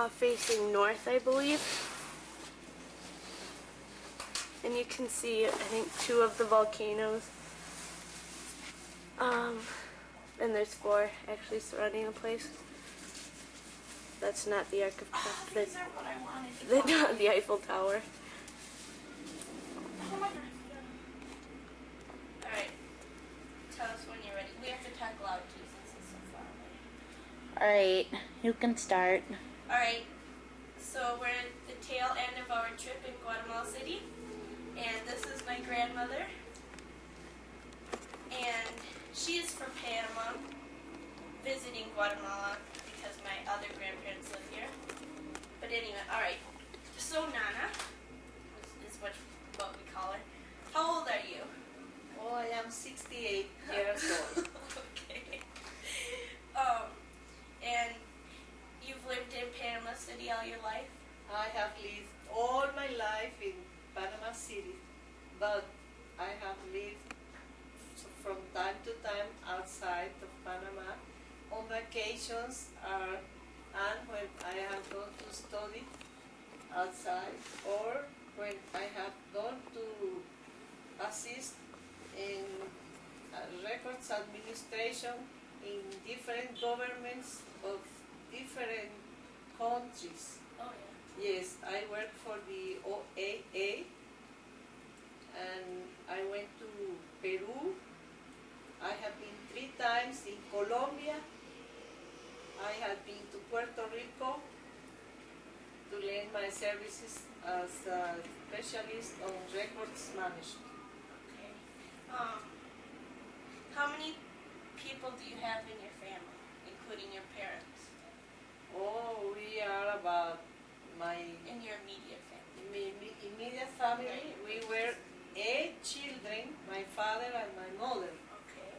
facing north, I believe. And you can see, I think, 2 of the volcanoes. And there's 4 actually surrounding the place. That's not the Arc of These are what I wanted. Not the Eiffel Tower. Oh my God. All right. Tell us when you're ready. We have to talk loud too, since it's so far away. All right, you can start. All right. So we're at the tail end of our trip in Guatemala City, and this is my grandmother, and she is from Panama, visiting Guatemala because my other grandparents live here. But anyway, all right. So Nana is what we call her. How old are you? Oh, I am 68 years old. Okay. And you've lived in Panama City all your life? I have lived all my life in Panama City, but I have lived from time to time outside of Panama on vacations and when I have gone to study outside, or when I have gone to assist in records administration in different governments of different countries. Oh yeah. Yes, I work for the OAA, and I went to Peru. I have been 3 times in Colombia. I have been to Puerto Rico to lend my services as a specialist on records management. Okay. How many people do you have in your family, including your parents? Oh, we are about In your immediate family? immediate family. We were 8 children, my father and my mother. Okay.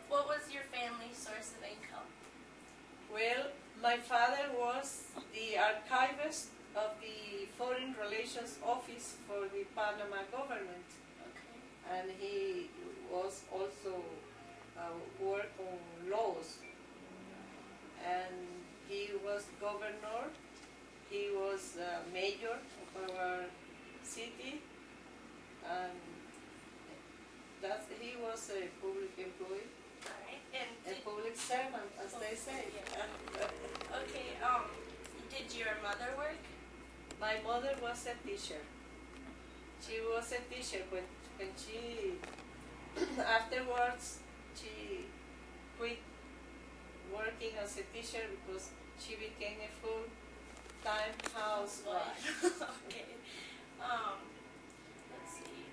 What was your family's source of income? Well, my father was the archivist of the Foreign Relations Office for the Panama government, Okay. and he was also work on laws. And he was governor. He was mayor of our city, and he was a public employee. Alright. And A public servant, as they say. okay, did your mother work? My mother was a teacher. She was a teacher, but when she, afterwards, she quit working as a teacher because she became a full-time housewife. Okay. Let's see.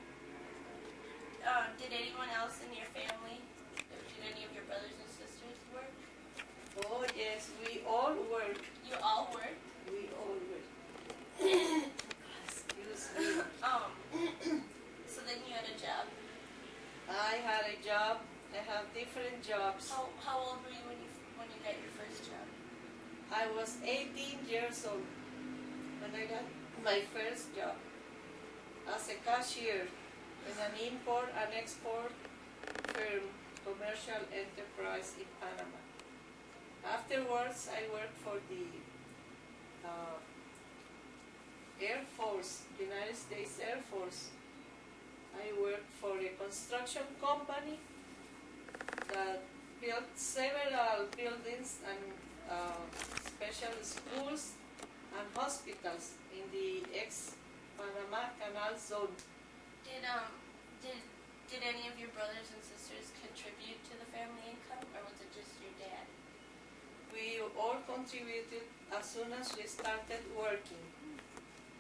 Did anyone else in your family, did any of your brothers and sisters work? Oh yes, we all work. You all work? We all work. Excuse me. So then you had a job. I had a job. I have different jobs. How old were you when you got your first job? I was 18 years old when I got my first job as a cashier in an import and export firm, commercial enterprise in Panama. Afterwards, I worked for the Air Force, United States Air Force. I worked for a construction company that built several buildings and special schools and hospitals in the ex-Panama Canal zone. Did any of your brothers and sisters contribute to the family income, or was it just your dad? We all contributed as soon as we started working.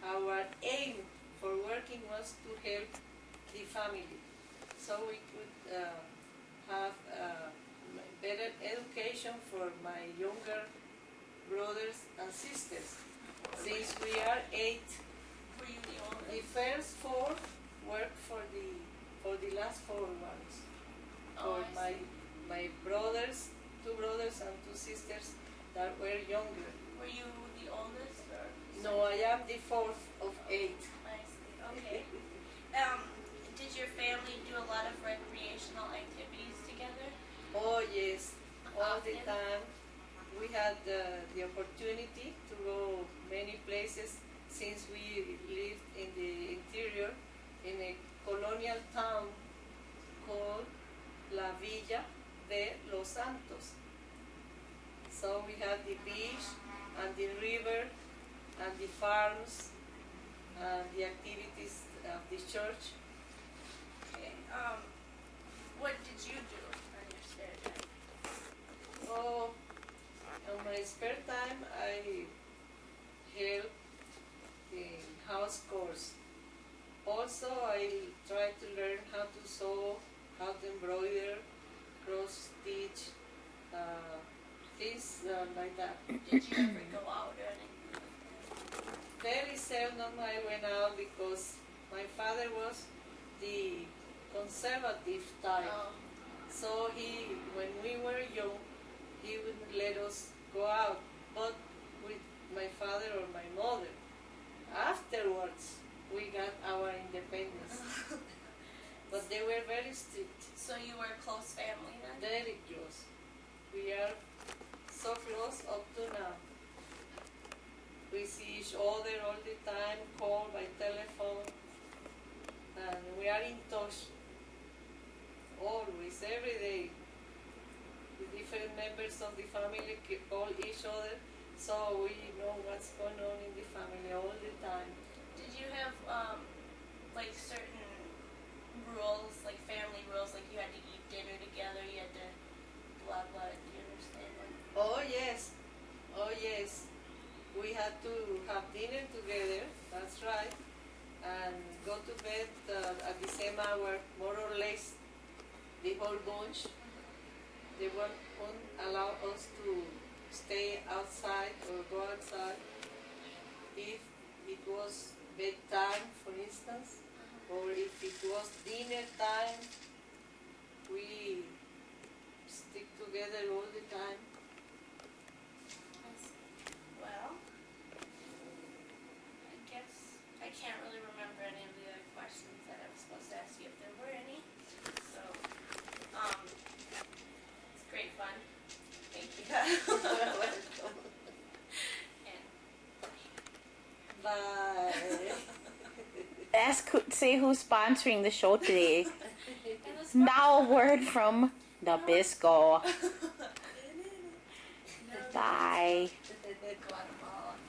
Our aim for working was to help the family, so we could have better education for my younger brothers and sisters. Since we are 8, Were you the oldest? the first 4 worked for the last 4 ones. For my brothers, 2 brothers and 2 sisters that were younger. Were you the oldest, or? No, I am the 4th of 8. I see. Okay. Did your family do a lot of recreational activities together? Oh yes, all the Often? time. we had the opportunity to go many places since we lived in the interior in a colonial town called La Villa de Los Santos. So we had the beach and the river and the farms and the activities of the church. Okay. What did you do on your spare time? Oh, on my spare time I help in house chores. Also I try to learn how to sew, how to embroider, cross stitch, things like that. Did you ever go out or anything like that? Very seldom I went out because my father was the conservative type. Oh, So when we were young, he wouldn't let us go out, but with my father or my mother. Afterwards, we got our independence. But they were very strict, so you were a close family then? very close. We are so close up to now. We see each other all the time, call by telephone, and we are in touch always, every day. The different members of the family call each other, so we know what's going on in the family all the time. Did you have like certain rules, like family rules, like you had to eat dinner together, you had to blah blah, do you understand that? Oh yes, oh yes. We had to have dinner together, that's right, and go to bed at the same hour, more or less, the whole bunch. They won't allow us to stay outside or go outside. If it was bedtime, for instance, or if it was dinner time, we stick together all the time. Well, I guess I can't really remember any of the other questions that I was supposed to ask you if there were any. So, it's great fun. Thank you. And Bye. Say who's sponsoring the show today. and the Now a word from Nabisco. No. Bye.